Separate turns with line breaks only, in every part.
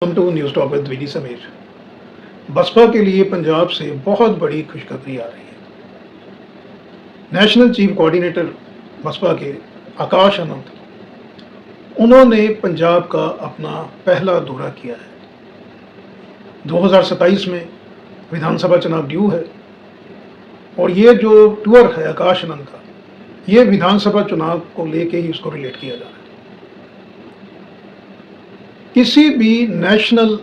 Welcome to news talk with VD Sameer. Baspa के लिए पंजाब से बहुत बड़ी खुशखबरी आ रही है। नेशनल चीफ कोऑर्डिनेटर बसपा के आकाश आनंद, उन्होंने पंजाब का अपना पहला दौरा किया है। 2027 में विधानसभा चुनाव ड्यू है और ये जो टूर है आकाश आनंद का, ये विधानसभा चुनाव को लेके ही उसको रिलेट किया जा रहा है। किसी भी नेशनल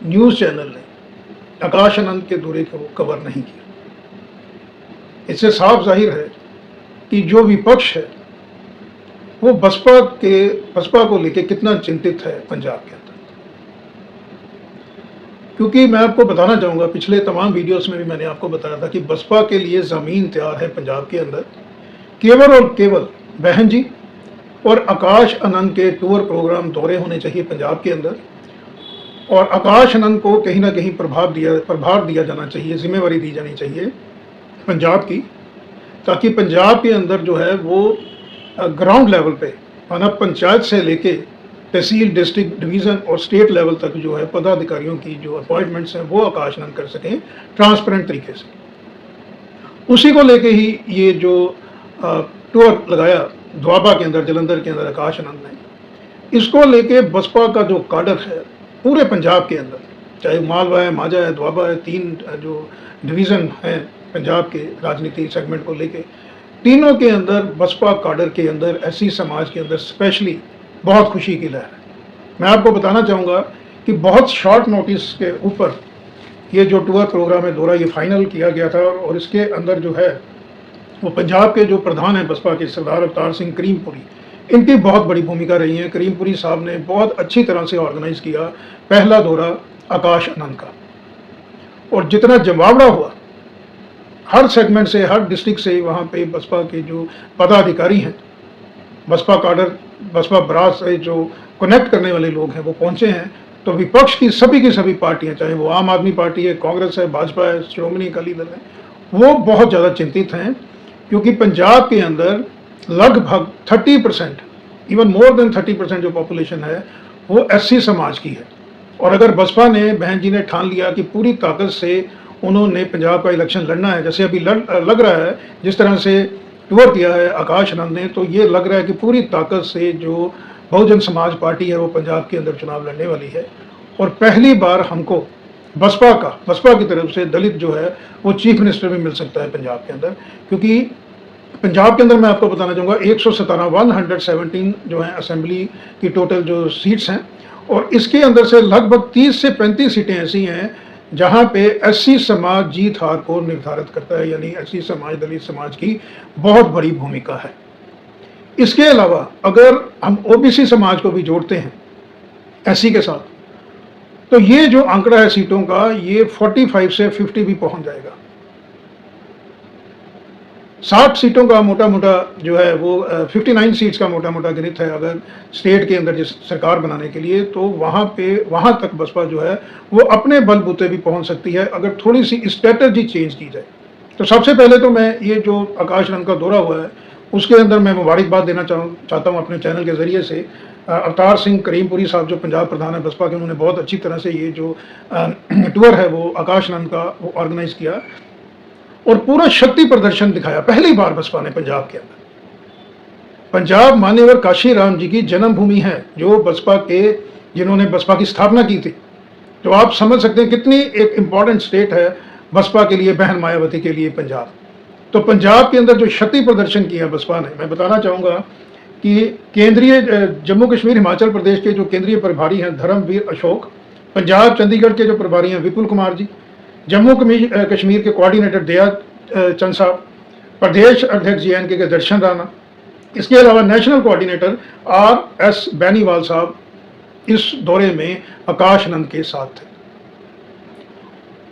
न्यूज़ चैनल ने आकाश आनंद के दौरे को कवर नहीं किया। इससे साफ जाहिर है कि जो विपक्ष है वो बसपा को लेके कितना चिंतित है पंजाब के अंदर। क्योंकि मैं आपको बताना चाहूँगा, पिछले तमाम वीडियोस में भी मैंने आपको बताया था कि बसपा के लिए ज़मीन तैयार है पंजाब के अंदर। केवल और केवल बहन जी और आकाश आनंद के टूर प्रोग्राम दौरे होने चाहिए पंजाब के अंदर, और आकाश आनंद को कहीं ना कहीं प्रभार दिया जाना चाहिए, जिम्मेवारी दी जानी चाहिए पंजाब की, ताकि पंजाब के अंदर जो है वो ग्राउंड लेवल पे माना पंचायत से लेके तहसील, डिस्ट्रिक्ट, डिवीज़न और स्टेट लेवल तक जो है पदाधिकारियों की जो अपॉइंटमेंट्स हैं वो आकाश आनंद कर सकें ट्रांसपेरेंट तरीके से। उसी को लेके ही ये जो टूर लगाया द्वाबा के अंदर, जलंधर के अंदर आकाश आनंद ने, इसको लेके बसपा का जो काडर है पूरे पंजाब के अंदर, चाहे मालवा है, माझा है, द्वाबा है, तीन जो डिवीज़न हैं पंजाब के राजनीति सेगमेंट को लेके, तीनों के अंदर बसपा काडर के अंदर, एससी समाज के अंदर स्पेशली बहुत खुशी की लहर है। मैं आपको बताना चाहूँगा कि बहुत शॉर्ट नोटिस के ऊपर ये जो टूर प्रोग्राम है दौरा, ये फाइनल किया गया था और इसके अंदर जो है वो पंजाब के जो प्रधान हैं बसपा के, सरदार अवतार सिंह करीमपुरी, इनकी बहुत बड़ी भूमिका रही है। करीमपुरी साहब ने बहुत अच्छी तरह से ऑर्गेनाइज़ किया पहला दौरा आकाश आनंद का, और जितना जमावड़ा हुआ हर सेगमेंट से, हर डिस्ट्रिक्ट से वहाँ पे बसपा के जो पदाधिकारी हैं, बसपा काडर, बसपा बरात से जो कनेक्ट करने वाले लोग हैं वो पहुँचे हैं। तो विपक्ष की सभी पार्टियाँ, चाहे वो आम आदमी पार्टी है, कांग्रेस है, भाजपा है, श्रोमणी अकाली दल है, वो बहुत ज़्यादा चिंतित हैं, क्योंकि पंजाब के अंदर लगभग 30%, इवन मोर देन 30% जो पॉपुलेशन है वो एससी समाज की है। और अगर बसपा ने, बहन जी ने ठान लिया कि पूरी ताकत से उन्होंने पंजाब का इलेक्शन लड़ना है, जैसे अभी लग रहा है, जिस तरह से टूर किया है आकाश आनंद ने, तो ये लग रहा है कि पूरी ताकत से जो बहुजन समाज पार्टी है वो पंजाब के अंदर चुनाव लड़ने वाली है। और पहली बार हमको बसपा की तरफ से दलित जो है वो चीफ मिनिस्टर भी मिल सकता है पंजाब के अंदर। क्योंकि पंजाब के अंदर मैं आपको बताना चाहूँगा 117 जो है असेंबली की टोटल जो सीट्स हैं, और इसके अंदर से लगभग 30 से 35 सीटें ऐसी हैं जहाँ पे एससी समाज जीत हार को निर्धारित करता है, यानी एससी समाज, दलित समाज की बहुत बड़ी भूमिका है। इसके अलावा अगर हम ओबीसी समाज को भी जोड़ते हैं एससी के साथ, तो ये जो आंकड़ा है सीटों का, ये 45 से 50 भी पहुंच जाएगा। 60 सीटों का मोटा मोटा जो है वो 59 सीट्स का मोटा मोटा गणित है अगर स्टेट के अंदर जिस सरकार बनाने के लिए, तो वहाँ तक बसपा जो है वो अपने बलबूते भी पहुंच सकती है अगर थोड़ी सी स्ट्रेटजी चेंज की जाए। तो सबसे पहले तो मैं ये जो आकाश आनंद का दौरा हुआ है उसके अंदर मैं मुबारकबाद देना चाहता हूँ अपने चैनल के ज़रिए से। अवतार सिंह करीमपुरी साहब जो पंजाब प्रधान है बसपा के, उन्होंने बहुत अच्छी तरह से ये जो टूर है वो आकाश आनंद का वो ऑर्गेनाइज किया और पूरा शक्ति प्रदर्शन दिखाया। पहली बार बसपा ने पंजाब के अंदर, पंजाब मान्यवर काशी राम जी की जन्मभूमि है, जो बसपा के, जिन्होंने बसपा की स्थापना की थी। तो आप समझ सकते हैं कितनी एक इम्पॉर्टेंट स्टेट है बसपा के लिए, बहन मायावती के लिए पंजाब। तो पंजाब के अंदर जो शक्ति प्रदर्शन किया बसपा ने, मैं बताना चाहूँगा कि केंद्रीय जम्मू कश्मीर हिमाचल प्रदेश के जो केंद्रीय प्रभारी हैं धर्मवीर अशोक, पंजाब चंडीगढ़ के जो प्रभारी हैं विपुल कुमार जी, जम्मू कश्मीर के कोऑर्डिनेटर दया चंद साहब, प्रदेश अध्यक्ष JNK के दर्शन राणा, इसके अलावा नेशनल कोऑर्डिनेटर RS बैनीवाल साहब इस दौरे में आकाश आनंद के साथ थे।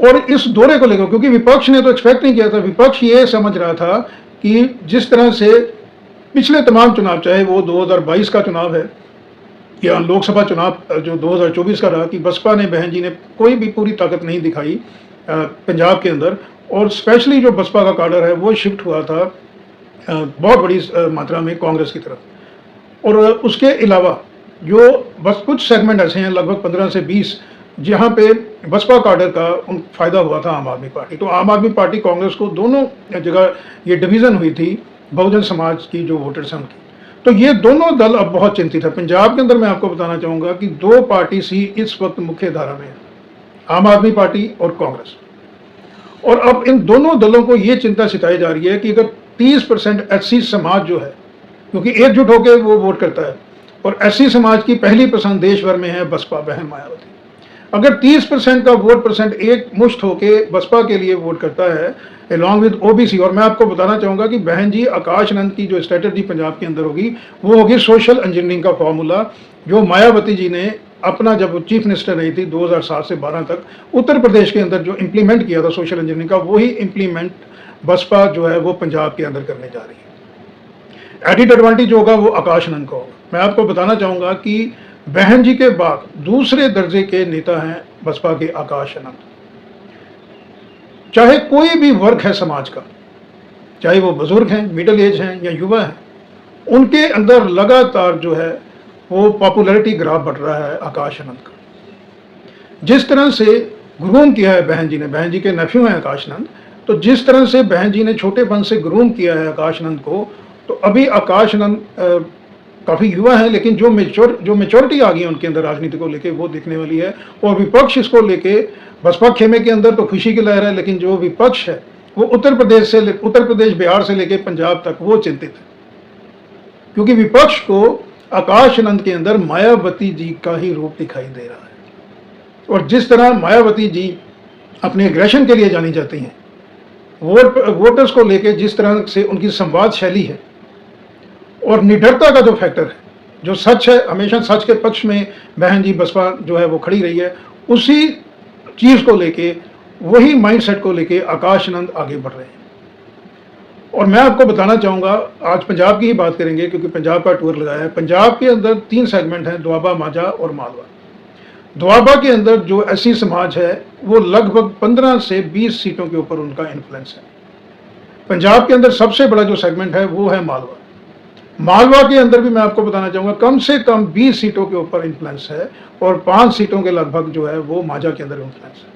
और इस दौरे को लेकर, क्योंकि विपक्ष ने तो एक्सपेक्ट नहीं किया था, विपक्ष ये समझ रहा था कि जिस तरह से पिछले तमाम चुनाव, चाहे वो 2022 का चुनाव है या लोकसभा चुनाव जो 2024 का रहा, कि बसपा ने, बहन जी ने कोई भी पूरी ताकत नहीं दिखाई पंजाब के अंदर, और स्पेशली जो बसपा का काडर है वो शिफ्ट हुआ था बहुत बड़ी मात्रा में कांग्रेस की तरफ। और उसके अलावा जो बस कुछ सेगमेंट ऐसे हैं, लगभग 15 से 20, जहाँ पे बसपा काडर का फायदा हुआ था आम आदमी पार्टी। तो आम आदमी पार्टी कांग्रेस को दोनों जगह ये डिवीज़न हुई थी बहुजन समाज की जो वोटर्स हैं उनकी। तो ये दोनों दल अब बहुत चिंतित है। पंजाब के अंदर मैं आपको बताना चाहूँगा कि 2 पार्टी ही इस वक्त मुख्य धारा में है, आम आदमी पार्टी और कांग्रेस। और अब इन दोनों दलों को ये चिंता सिताई जा रही है कि अगर 30% एससी समाज जो है, क्योंकि एकजुट होकर वो वोट करता है, और एससी समाज की पहली पसंद देश भर में है बसपा, बहन मायावती। अगर 30% का वोट परसेंट एक मुश्त होके बसपा के लिए वोट करता है अलॉन्ग विद ओबीसी, और मैं आपको बताना चाहूँगा कि बहन जी आकाश आनंद की जो स्ट्रेटजी पंजाब के अंदर होगी वो होगी सोशल इंजीनियरिंग का फॉर्मूला, जो मायावती जी ने अपना जब चीफ मिनिस्टर रही थी 2007 से 12 तक उत्तर प्रदेश के अंदर जो इम्प्लीमेंट किया था सोशल इंजीनियरिंग का, वही इम्प्लीमेंट बसपा जो है वो पंजाब के अंदर करने जा रही है। एडिड एडवांटेज होगा वो आकाश आनंद का होगा। मैं आपको बताना चाहूँगा कि बहन जी के बाद दूसरे दर्जे के नेता हैं बसपा के आकाश आनंद। चाहे कोई भी वर्ग है समाज का, चाहे वो बुजुर्ग हैं, मिडिल एज हैं या युवा हैं, उनके अंदर लगातार जो है वो पॉपुलैरिटी ग्राफ बढ़ रहा है आकाश आनंद का। जिस तरह से ग्रूम किया है बहन जी ने, बहन जी के नेफ्यू हैं आकाश आनंद, तो जिस तरह से बहन जी ने छोटेपन से ग्रूम किया है आकाश आनंद को, तो अभी आकाश आनंद काफ़ी युवा है, लेकिन जो मेच्योरिटी आ गई है उनके अंदर राजनीति को लेके वो दिखने वाली है। और विपक्ष इसको लेके बसपा खेमे के अंदर तो खुशी की लहर है, लेकिन जो विपक्ष है वो उत्तर प्रदेश बिहार से लेके पंजाब तक वो चिंतित है, क्योंकि विपक्ष को आकाश आनंद के अंदर मायावती जी का ही रूप दिखाई दे रहा है। और जिस तरह मायावती जी अपने एग्रेशन के लिए जानी जाती हैं, वोटर्स को लेके जिस तरह से उनकी संवाद शैली है और निडरता का जो फैक्टर है, जो सच है, हमेशा सच के पक्ष में बहन जी बसपा जो है वो खड़ी रही है, उसी चीज़ को लेके, वही माइंडसेट को लेके आकाश आनंद आगे बढ़ रहे हैं। और मैं आपको बताना चाहूँगा, आज पंजाब की ही बात करेंगे क्योंकि पंजाब का टूर लगाया है। पंजाब के अंदर 3 सेगमेंट हैं, दोआबा, माझा और मालवा। दोआबा के अंदर जो एससी समाज है वो लगभग 15 से 20 सीटों के ऊपर उनका इन्फ्लुएंस है। पंजाब के अंदर सबसे बड़ा जो सेगमेंट है वो है मालवा। मालवा के अंदर भी मैं आपको बताना चाहूँगा कम से कम 20 सीटों के ऊपर इन्फ्लुएंस है, और 5 सीटों के लगभग जो है वो माझा के अंदर इन्फ्लुएंस है।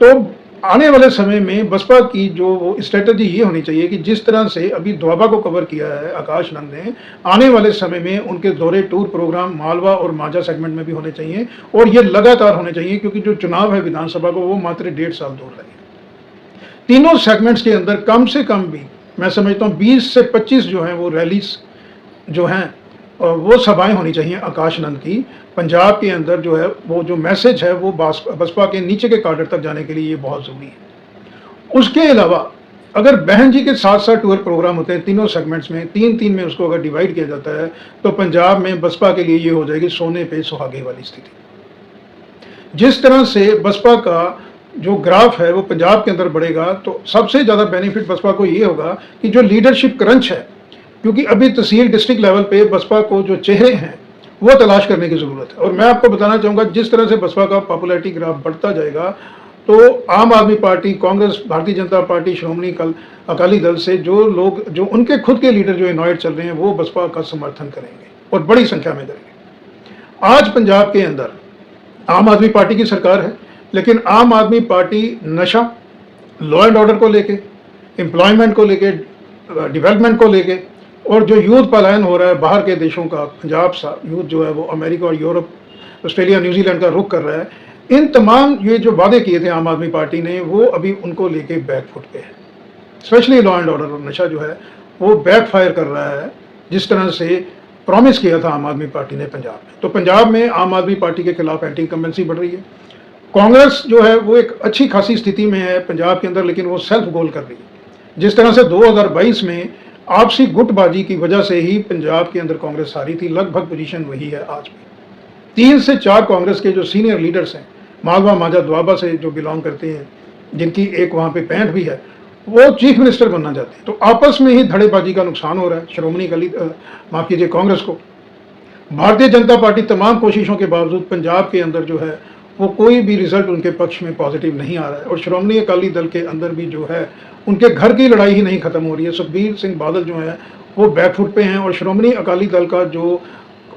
तो आने वाले समय में बसपा की जो स्ट्रेटजी ये होनी चाहिए कि जिस तरह से अभी दोआबा को कवर किया है आकाश आनंद ने, आने वाले समय में उनके दौरे टूर प्रोग्राम मालवा और माझा सेगमेंट में भी होने चाहिए, और ये लगातार होने चाहिए, क्योंकि जो चुनाव है विधानसभा को वो मात्र 1.5 साल दूर है। तीनों सेगमेंट्स के अंदर कम से कम भी मैं समझता हूँ 20 से 25 जो हैं वो रैलीज जो हैं और वो सभाएं होनी चाहिए आकाश आनंद की। पंजाब के अंदर जो है वो जो मैसेज है वो बसपा के नीचे के काडर तक जाने के लिए ये बहुत ज़रूरी है। उसके अलावा अगर बहन जी के साथ साथ टूर प्रोग्राम होते हैं तीनों सेगमेंट्स में, 3-3 में उसको अगर डिवाइड किया जाता है, तो पंजाब में बसपा के लिए ये हो जाएगी सोने पे सुहागे वाली स्थिति। जिस तरह से बसपा का जो ग्राफ है वो पंजाब के अंदर बढ़ेगा, तो सबसे ज़्यादा बेनिफिट बसपा को ये होगा कि जो लीडरशिप क्रंच है, क्योंकि अभी तहसील डिस्ट्रिक्ट लेवल पे बसपा को जो चेहरे हैं वो तलाश करने की ज़रूरत है। और मैं आपको बताना चाहूँगा जिस तरह से बसपा का पॉपुलैरिटी ग्राफ बढ़ता जाएगा, तो आम आदमी पार्टी, कांग्रेस, भारतीय जनता पार्टी, श्रोमणी अकाली दल से जो लोग, जो उनके खुद के लीडर जो इनवाइट चल रहे हैं, वो बसपा का समर्थन करेंगे और बड़ी संख्या में करेंगे। आज पंजाब के अंदर आम आदमी पार्टी की सरकार है, लेकिन आम आदमी पार्टी नशा, लॉ एंड ऑर्डर को लेके, एम्प्लॉयमेंट को लेके, डेवलपमेंट को लेके, और जो यूथ पलायन हो रहा है बाहर के देशों का, पंजाब सा यूथ जो है वो अमेरिका और यूरोप, ऑस्ट्रेलिया, न्यूजीलैंड का रुख कर रहा है, इन तमाम ये जो वादे किए थे आम आदमी पार्टी ने, वो अभी उनको लेके बैकफुट पे है। स्पेशली लॉ एंड ऑर्डर और नशा जो है वो बैकफायर कर रहा है, जिस तरह से प्रॉमिस किया था आम आदमी पार्टी ने पंजाब में। तो पंजाब में आम आदमी पार्टी के खिलाफ एंटी इनकम्बेंसी बढ़ रही है। कांग्रेस जो है वो एक अच्छी खासी स्थिति में है पंजाब के अंदर, लेकिन वो सेल्फ गोल कर रही है। जिस तरह से 2022 में आपसी गुटबाजी की वजह से ही पंजाब के अंदर कांग्रेस हारी थी, लगभग पोजीशन वही है आज भी। 3 से 4 कांग्रेस के जो सीनियर लीडर्स हैं, मालवा, माझा, दोआबा से जो बिलोंग करते हैं, जिनकी एक वहाँ पे पैंठ भी है, वो चीफ मिनिस्टर बनना चाहते हैं। तो आपस में ही धड़ेबाजी का नुकसान हो रहा है श्रोमणी माफ कीजिए कांग्रेस को। भारतीय जनता पार्टी तमाम कोशिशों के बावजूद पंजाब के अंदर जो है वो कोई भी रिजल्ट उनके पक्ष में पॉजिटिव नहीं आ रहा है, और श्रोमणी अकाली दल के अंदर भी जो है उनके घर की लड़ाई ही नहीं खत्म हो रही है। सुखबीर सिंह बादल जो है वो बैकफुट पे हैं, और श्रोमणी अकाली दल का जो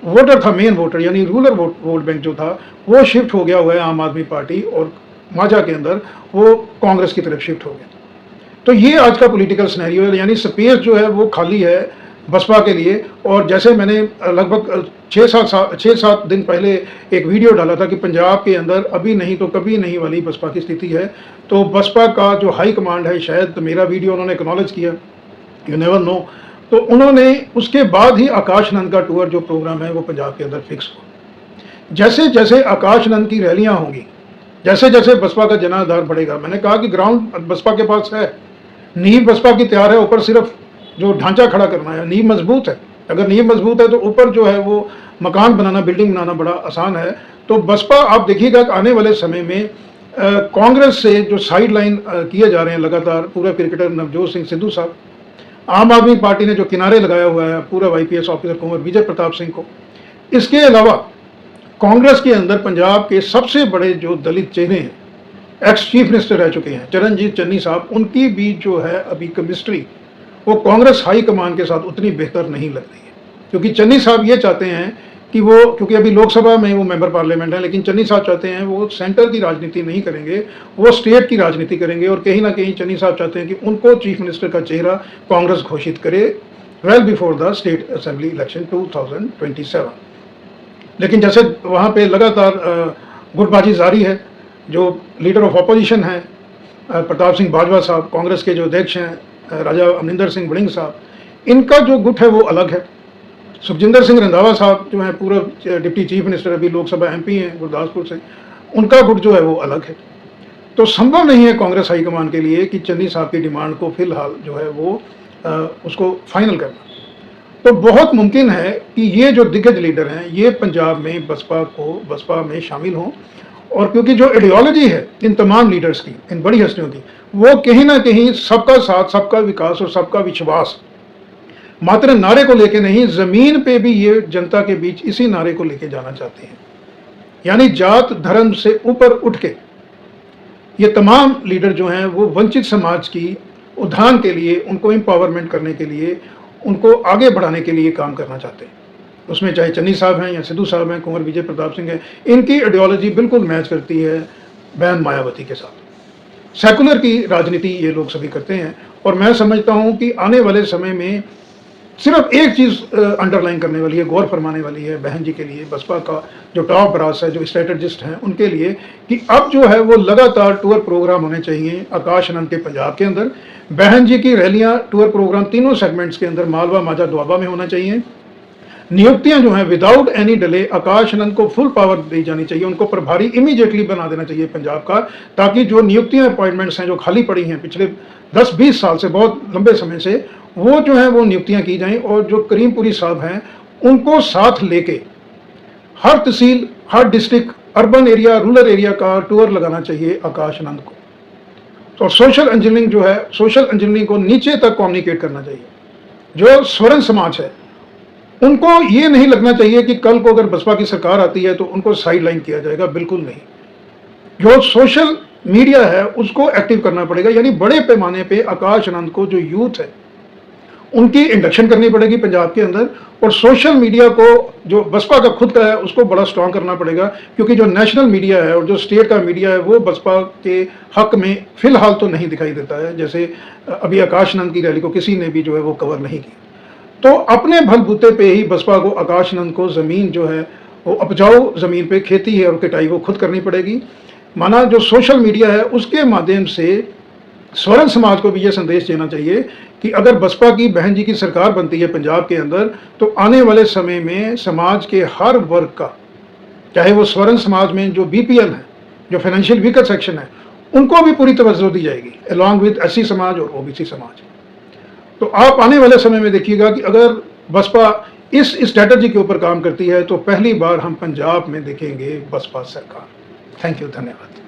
वोटर था, मेन वोटर यानी रूरल वोट बैंक जो था, वो शिफ्ट हो गया हुआ है आम आदमी पार्टी, और मांझा के अंदर वो कांग्रेस की तरफ शिफ्ट हो गया। तो ये आज का पॉलिटिकल सिनेरियो है, यानी स्पेस जो है वो खाली है बसपा के लिए। और जैसे मैंने लगभग 6-7 दिन पहले एक वीडियो डाला था कि पंजाब के अंदर अभी नहीं तो कभी नहीं वाली बसपा की स्थिति है, तो बसपा का जो हाई कमांड है, शायद तो मेरा वीडियो उन्होंने एक्नॉलेज किया, यू नेवर नो, तो उन्होंने उसके बाद ही आकाश नंद का टूर जो प्रोग्राम है वो पंजाब के अंदर फिक्स हुआ। जैसे जैसे आकाश नंद की रैलियां होंगी, जैसे जैसे बसपा का जनाधार बढ़ेगा, मैंने कहा कि ग्राउंड बसपा के पास है, नींव बसपा की तैयार है, ऊपर सिर्फ जो ढांचा खड़ा करना है। नींव मजबूत है, अगर नींव मजबूत है तो ऊपर जो है वो मकान बनाना, बिल्डिंग बनाना बड़ा आसान है। तो बसपा आप देखिएगा कि आने वाले समय में कांग्रेस से जो साइड लाइन किए जा रहे हैं लगातार, पूरा क्रिकेटर नवजोत सिंह सिद्धू साहब, आम आदमी पार्टी ने जो किनारे लगाया हुआ है पूरा IPS ऑफिसर कुंवर विजय प्रताप सिंह को, इसके अलावा कांग्रेस के अंदर पंजाब के सबसे बड़े जो दलित चेहरे हैं, एक्स चीफ मिनिस्टर रह चुके हैं चरणजीत चन्नी साहब, उनकी भी जो है अभी केमिस्ट्री वो कांग्रेस हाई कमान के साथ उतनी बेहतर नहीं लग रही है। क्योंकि चन्नी साहब ये चाहते हैं कि वो, क्योंकि अभी लोकसभा में वो मेंबर पार्लियामेंट है, लेकिन चन्नी साहब चाहते हैं वो सेंटर की राजनीति नहीं करेंगे, वो स्टेट की राजनीति करेंगे। और कहीं ना कहीं चन्नी साहब चाहते हैं कि उनको चीफ मिनिस्टर का चेहरा कांग्रेस घोषित करे well before the state assembly election 2027। लेकिन जैसे वहाँ पे लगातार गुटबाजी जारी है, जो लीडर ऑफ अपोजिशन है प्रताप सिंह बाजवा साहब, कांग्रेस के जो अध्यक्ष हैं राजा अमरिंदर सिंह वड़िंग साहब, इनका जो गुट है वो अलग है। सुखजिंदर सिंह रंधावा साहब जो है पूर्व डिप्टी चीफ मिनिस्टर, अभी लोकसभा MP हैं गुरदासपुर से, उनका गुट जो है वो अलग है। तो संभव नहीं है कांग्रेस हाईकमान के लिए कि चन्नी साहब की डिमांड को फिलहाल जो है वो उसको फाइनल करना। तो बहुत मुमकिन है कि ये जो दिग्गज लीडर हैं ये पंजाब में बसपा में शामिल हों, और क्योंकि जो आइडियोलॉजी है इन तमाम लीडर्स की, इन बड़ी हस्तियों की, वो कहीं ना कहीं सबका साथ, सबका विकास और सबका विश्वास, मात्र नारे को लेके नहीं, जमीन पे भी ये जनता के बीच इसी नारे को लेके जाना चाहते हैं। यानी जात धर्म से ऊपर उठ के ये तमाम लीडर जो हैं वो वंचित समाज की उत्थान के लिए, उनको एम्पावरमेंट करने के लिए, उनको आगे बढ़ाने के लिए काम करना चाहते हैं। उसमें चाहे चन्नी साहब हैं या सिद्धू साहब हैं, कुंवर विजय प्रताप सिंह हैं, इनकी आइडियोलॉजी बिल्कुल मैच करती है बहन मायावती के साथ। सेकुलर की राजनीति ये लोग सभी करते हैं, और मैं समझता हूँ कि आने वाले समय में सिर्फ एक चीज़ अंडरलाइन करने वाली है, गौर फरमाने वाली है बहन जी के लिए, बसपा का जो टॉप ब्रास है, जो स्ट्रेटेजिस्ट हैं उनके लिए, कि अब जो है वो लगातार टूर प्रोग्राम होने चाहिए आकाश आनंद के पंजाब के अंदर। बहन जी की रैलियां, टूर प्रोग्राम तीनों सेगमेंट्स के अंदर मालवा, मांझा, दोआबा में होना चाहिए। नियुक्तियां जो हैं without any delay Akash Anand को फुल पावर दी जानी चाहिए, उनको प्रभारी इमीडिएटली बना देना चाहिए पंजाब का, ताकि जो नियुक्तियां अपॉइंटमेंट्स हैं जो खाली पड़ी हैं पिछले 10-20 साल से, बहुत लंबे समय से, वो जो है वो नियुक्तियां की जाएं। और जो करीमपुरी साहब हैं उनको साथ लेके हर तहसील, हर district, urban area, rural area का टूर लगाना चाहिए आकाश आनंद को। तो सोशल इंजीनियरिंग जो है, सोशल इंजीनियरिंग को नीचे तक कम्युनिकेट करना चाहिए। जो स्वर्ण समाज है उनको ये नहीं लगना चाहिए कि कल को अगर बसपा की सरकार आती है तो उनको साइड लाइन किया जाएगा, बिल्कुल नहीं। जो सोशल मीडिया है उसको एक्टिव करना पड़ेगा, यानी बड़े पैमाने पे आकाश आनंद को, जो यूथ है, उनकी इंडक्शन करनी पड़ेगी पंजाब के अंदर। और सोशल मीडिया को, जो बसपा का खुद का है, उसको बड़ा स्ट्रांग करना पड़ेगा, क्योंकि जो नेशनल मीडिया है और जो स्टेट का मीडिया है वो बसपा के हक में फिलहाल तो नहीं दिखाई देता है। जैसे अभी आकाश आनंद की रैली को किसी ने भी जो है वो कवर नहीं किया। तो अपने बलबूते पे ही बसपा को, आकाश आनंद को ज़मीन जो है वो उपजाऊ ज़मीन पे खेती है और कटाई वो खुद करनी पड़ेगी। माना जो सोशल मीडिया है उसके माध्यम से स्वर्ण समाज को भी ये संदेश देना चाहिए कि अगर बसपा की, बहन जी की सरकार बनती है पंजाब के अंदर, तो आने वाले समय में समाज के हर वर्ग का, चाहे वो स्वर्ण समाज में जो BPL है, जो फाइनेंशियल वीकर सेक्शन है, उनको भी पूरी तवज्जो दी जाएगी, अलॉन्ग विद SC समाज और OBC समाज। तो आप आने वाले समय में देखिएगा कि अगर बसपा इस स्ट्रेटजी के ऊपर काम करती है तो पहली बार हम पंजाब में देखेंगे बसपा सरकार। थैंक यू, धन्यवाद।